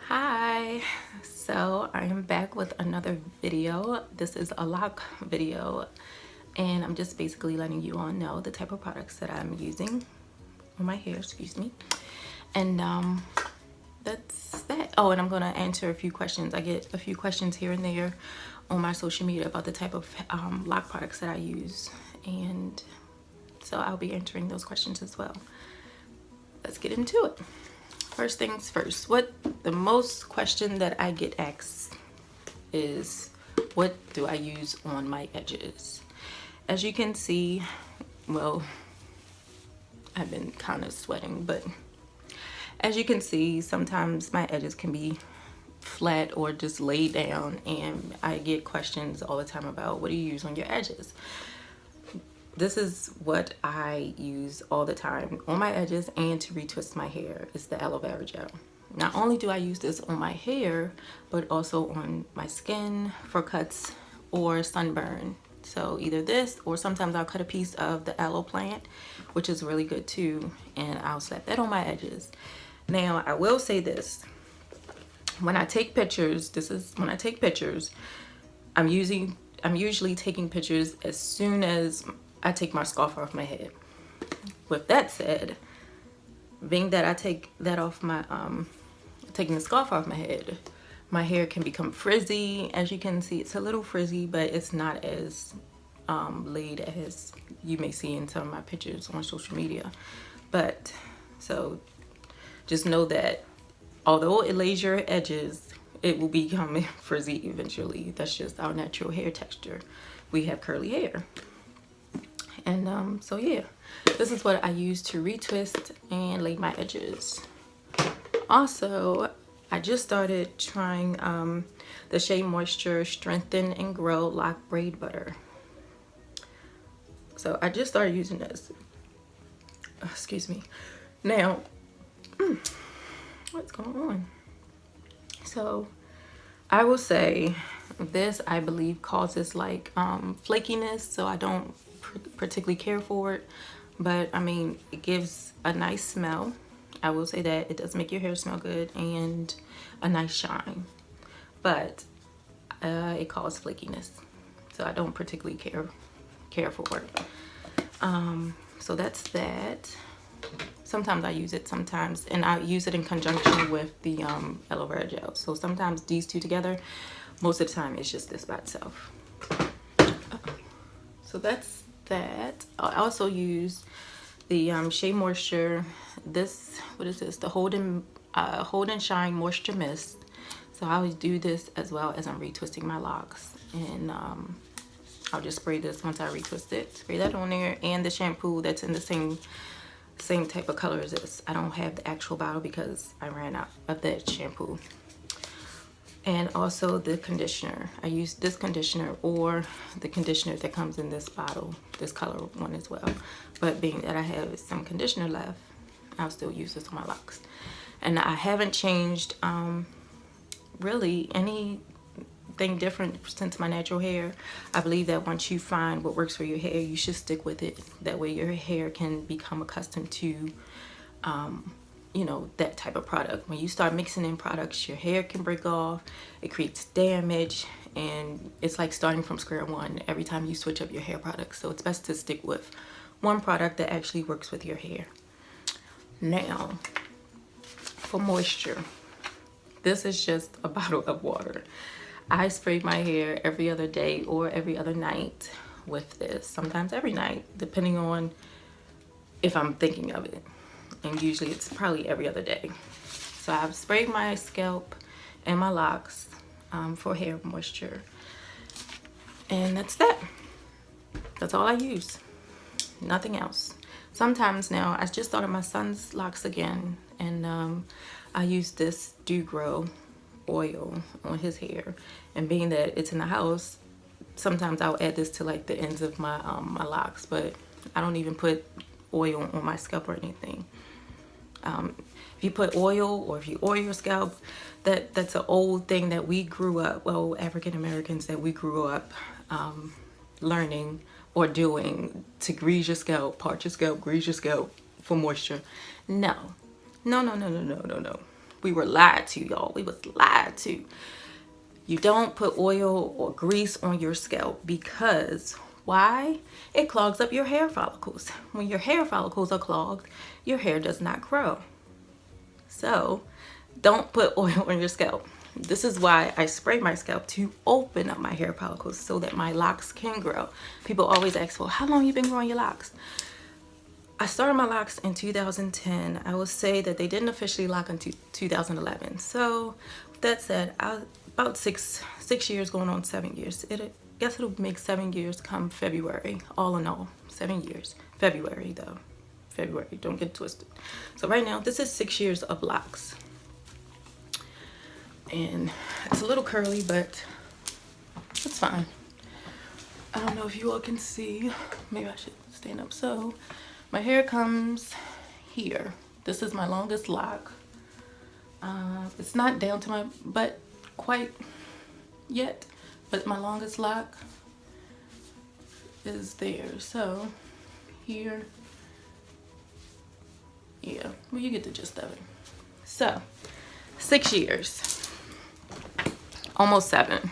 Hi, so I am back with another video. This is a lock video, and I'm just basically letting you all know the type of products that I'm using on my hair, excuse me. And that's that. Oh, and I'm gonna answer a few questions. I get a few questions here and there on my social media about the type of lock products that I use, and so I'll be answering those questions as well. Let's get into it. First things first, what the most question that I get asked is, what do I use on my edges? As you can see, well, I've been kind of sweating, but as you can see, sometimes my edges can be flat or just laid down, and I get questions all the time about what do you use on your edges. This is what I use all the time on my edges and to retwist my hair, is the aloe vera gel. Not only do I use this on my hair, but also on my skin for cuts or sunburn. So either this, or sometimes I'll cut a piece of the aloe plant, which is really good too, and I'll slap that on my edges. Now, I will say this. When I take pictures, I'm usually taking pictures as soon as I take my scarf off my head. With that said, being that I take that off my taking the scarf off my head, my hair can become frizzy. As you can see, it's a little frizzy, but it's not as laid as you may see in some of my pictures on social media. But so just know that although it lays your edges, it will become frizzy eventually. That's just our natural hair texture. We have curly hair. And so yeah, this is what I use to retwist and lay my edges. Also, I just started trying the Shea Moisture Strengthen and Grow Lock Braid Butter. So I just started using this. Excuse me. Now, what's going on? So I will say this, I believe, causes like flakiness, so I don't particularly care for it, but I mean, it gives a nice smell. I will say that it does make your hair smell good and a nice shine, but it causes flakiness, so I don't particularly care for it. So that's that. Sometimes I use it, sometimes, and I use it in conjunction with the aloe vera gel. So sometimes these two together. Most of the time it's just this by itself. So that's that. I also use the Shea Moisture. This, what is this? The Hold and Shine Moisture Mist. So I always do this as well as I'm retwisting my locks, and I'll just spray this once I retwist it. Spray that on there, and the shampoo that's in the same type of color as this. I don't have the actual bottle because I ran out of that shampoo. And also the conditioner. I use this conditioner or the conditioner that comes in this bottle, this color one as well. But being that I have some conditioner left, I'll still use this on my locks. And I haven't changed really anything different since my natural hair. I believe that once you find what works for your hair, you should stick with it. That way your hair can become accustomed to you know, that type of product. When you start mixing in products, your hair can break off, it creates damage, and it's like starting from square one every time you switch up your hair products. So it's best to stick with one product that actually works with your hair. Now, for moisture, this is just a bottle of water. I spray my hair every other day or every other night with this, sometimes every night, depending on if I'm thinking of it. And usually it's probably every other day. So I've sprayed my scalp and my locks for hair moisture. And that's that. That's all I use. Nothing else. Sometimes now, I just started my son's locks again, and I use this Do Grow oil on his hair. And being that it's in the house, sometimes I'll add this to like the ends of my my locks, but I don't even put oil on my scalp or anything. If you put oil or if you oil your scalp, that's an old thing that we grew up, well, African Americans, that we grew up learning or doing to grease your scalp, part your scalp, grease your scalp for moisture. No. We were lied to, y'all. We was lied to. You don't put oil or grease on your scalp because why? It clogs up your hair follicles. When your hair follicles are clogged, your hair does not grow. So don't put oil on your scalp. This is why I spray my scalp to open up my hair follicles so that my locks can grow. People always ask, well, how long you been growing your locks? I started my locks in 2010. I will say that they didn't officially lock until 2011. So with that said, about six years going on 7 years. I guess it'll make 7 years come February. All in all, 7 years. February though. February, don't get twisted. So right now, this is 6 years of locks. And it's a little curly, but it's fine. I don't know if you all can see. Maybe I should stand up. So my hair comes here. This is my longest lock. It's not down to my butt quite yet, but my longest lock is there. So here, yeah, well, you get the gist of it. So 6 years, almost 7.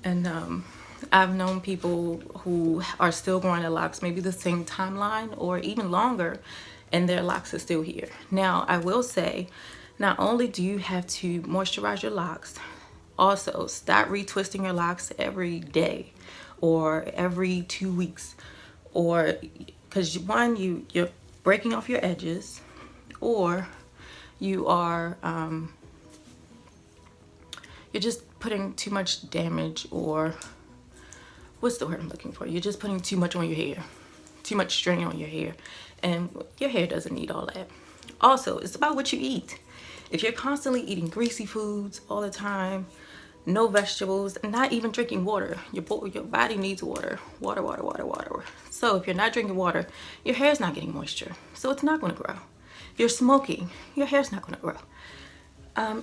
And I've known people who are still growing their locks, maybe the same timeline or even longer, and their locks are still here. Now, I will say, not only do you have to moisturize your locks, also stop retwisting your locks every day or every 2 weeks, or because one, you're breaking off your edges, or you are you're just putting too much damage, or what's the word I'm looking for? You're just putting too much on your hair, too much strain on your hair, and your hair doesn't need all that. Also, it's about what you eat. If you're constantly eating greasy foods all the time, no vegetables, not even drinking water, your body needs water. Water, water, water, water. So if you're not drinking water, your hair's not getting moisture, so it's not going to grow. If you're smoking, your hair's not going to grow.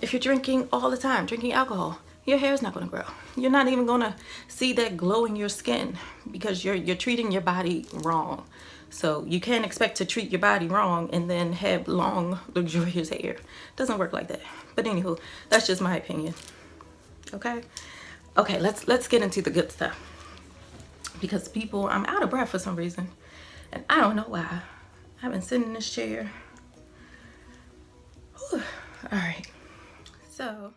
If you're drinking all the time, drinking alcohol, your hair's not going to grow. You're not even going to see that glow in your skin because you're treating your body wrong. So you can't expect to treat your body wrong and then have long, luxurious hair. It doesn't work like that. But anywho, that's just my opinion. Okay, let's get into the good stuff, because people, I'm out of breath for some reason, and I don't know why. I've been sitting in this chair. Whew. All right, so